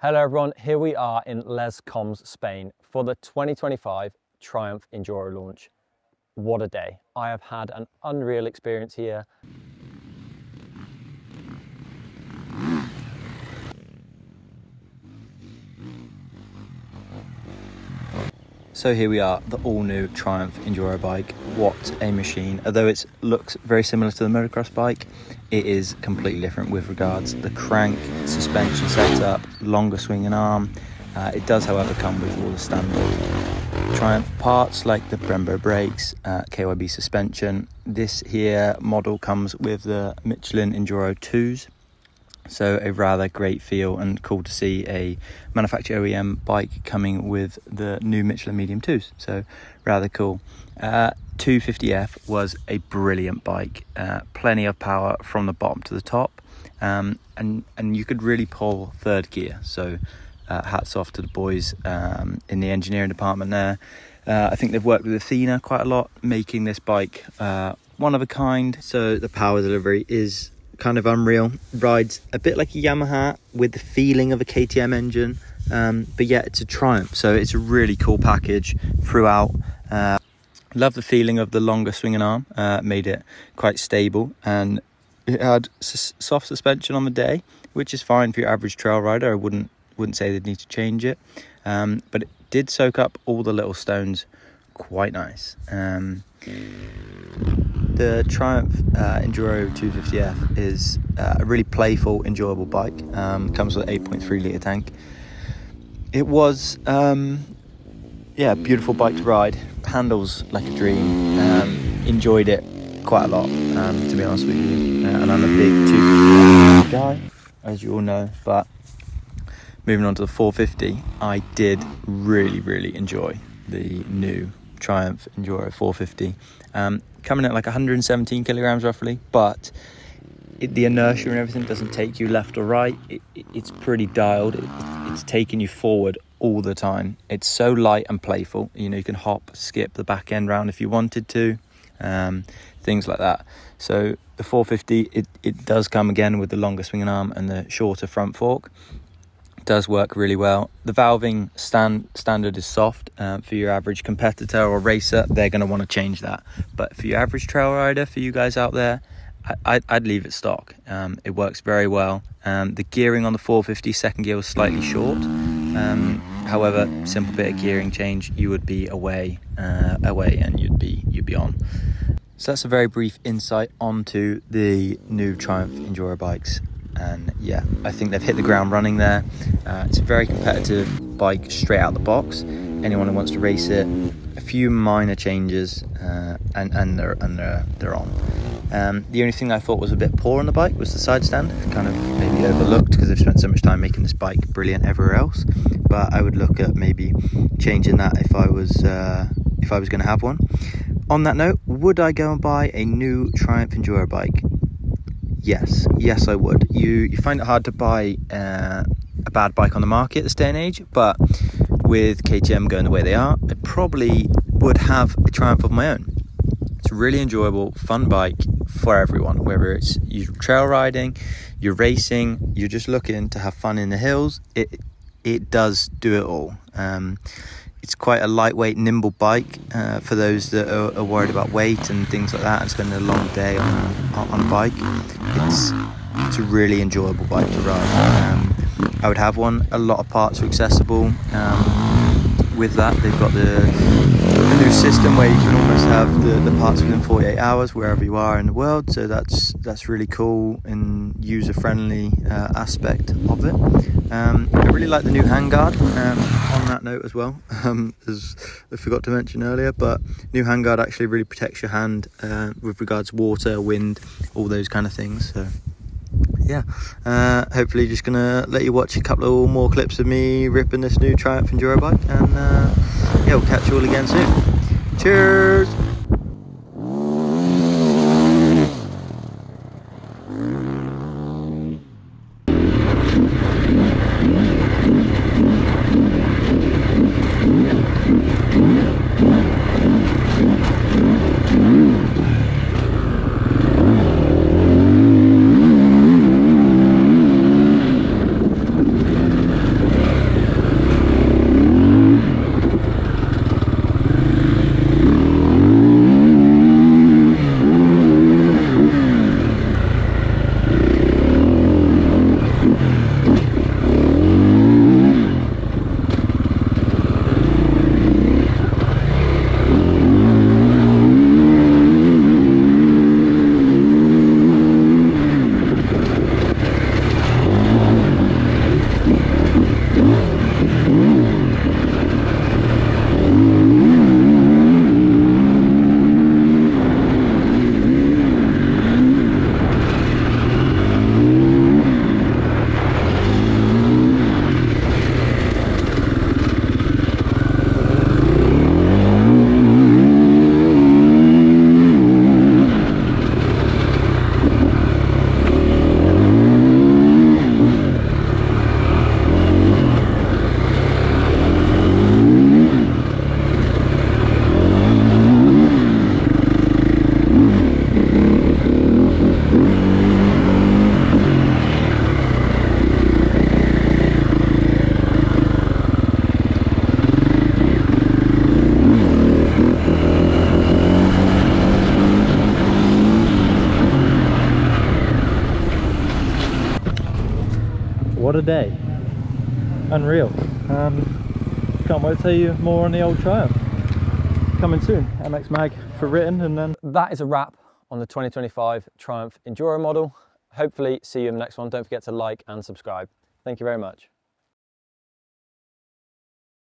Hello everyone, here we are in Les Coms, Spain for the 2025 Triumph Enduro launch. What a day. I have had an unreal experience here. So here we are, the all-new Triumph Enduro bike. What a machine. Although it looks very similar to the motocross bike, it is completely different with regards to the crank, suspension setup, longer swinging arm. It does, however, come with all the standard Triumph parts like the Brembo brakes, KYB suspension. This here model comes with the Michelin Enduro 2s. So a rather great feel and cool to see a manufacturer OEM bike coming with the new Michelin Medium 2s. So rather cool. 250F was a brilliant bike. Plenty of power from the bottom to the top. And you could really pull third gear. So hats off to the boys in the engineering department there. I think they've worked with Athena quite a lot, making this bike one of a kind. So the power delivery is kind of unreal. Rides a bit like a Yamaha with the feeling of a KTM engine, but yet it's a Triumph, so it's a really cool package throughout. Love the feeling of the longer swinging arm, made it quite stable, and it had soft suspension on the day, which is fine for your average trail rider. I wouldn't say they'd need to change it, but it did soak up all the little stones quite nice. The Triumph Enduro 250F is a really playful, enjoyable bike. Comes with an 8.3 litre tank. It was, beautiful bike to ride. Handles like a dream. Enjoyed it quite a lot, to be honest with you. And I'm a big 250 guy, as you all know. But moving on to the 450, I did really enjoy the new Triumph Enduro 450. Coming at like 117 kilograms roughly, but the inertia and everything doesn't take you left or right. It's pretty dialed. It's taking you forward all the time. It's so light and playful. You know, you can hop, skip the back end round if you wanted to, things like that. So the 450, it does come again with the longer swinging arm and the shorter front fork. Does work really well. The valving standard is soft. For your average competitor or racer, they're going to want to change that, but for your average trail rider, for you guys out there, I'd leave it stock. It works very well. The gearing on the 450 second gear was slightly short, however, simple bit of gearing change, you would be away and you'd be on. So that's a very brief insight onto the new Triumph Enduro bikes. And yeah, I think they've hit the ground running there. It's a very competitive bike straight out the box. Anyone who wants to race it, a few minor changes, and they're on. The only thing I thought was a bit poor on the bike was the side stand. Kind of maybe overlooked because they've spent so much time making this bike brilliant everywhere else. But I would look at maybe changing that if I was going to have one. On that note, would I go and buy a new Triumph Enduro bike? Yes, I would. You find it hard to buy a bad bike on the market this day and age, but with KTM going the way they are, I probably would have a Triumph of my own. It's a really enjoyable, fun bike for everyone, whether it's you're trail riding, you're racing, you're just looking to have fun in the hills. It does do it all. It's quite a lightweight, nimble bike for those that are worried about weight and things like that and spending a long day on a bike. It's a really enjoyable bike to ride. I would have one. A lot of parts are accessible. With that, they've got the new system where you can almost have the parts within 48 hours wherever you are in the world. So that's really cool and user-friendly aspect of it. I really like the new handguard on that note as well, as I forgot to mention earlier, but new handguard actually really protects your hand with regards to water, wind, all those kind of things. So yeah, hopefully just gonna let you watch a couple of more clips of me ripping this new Triumph Enduro bike, and yeah, we'll catch you all again soon. Cheers. What a day. Unreal. Can't wait to tell you more on the old Triumph. Coming soon, MXMAG for written, and then... That is a wrap on the 2025 Triumph Enduro model. Hopefully see you in the next one. Don't forget to like and subscribe. Thank you very much.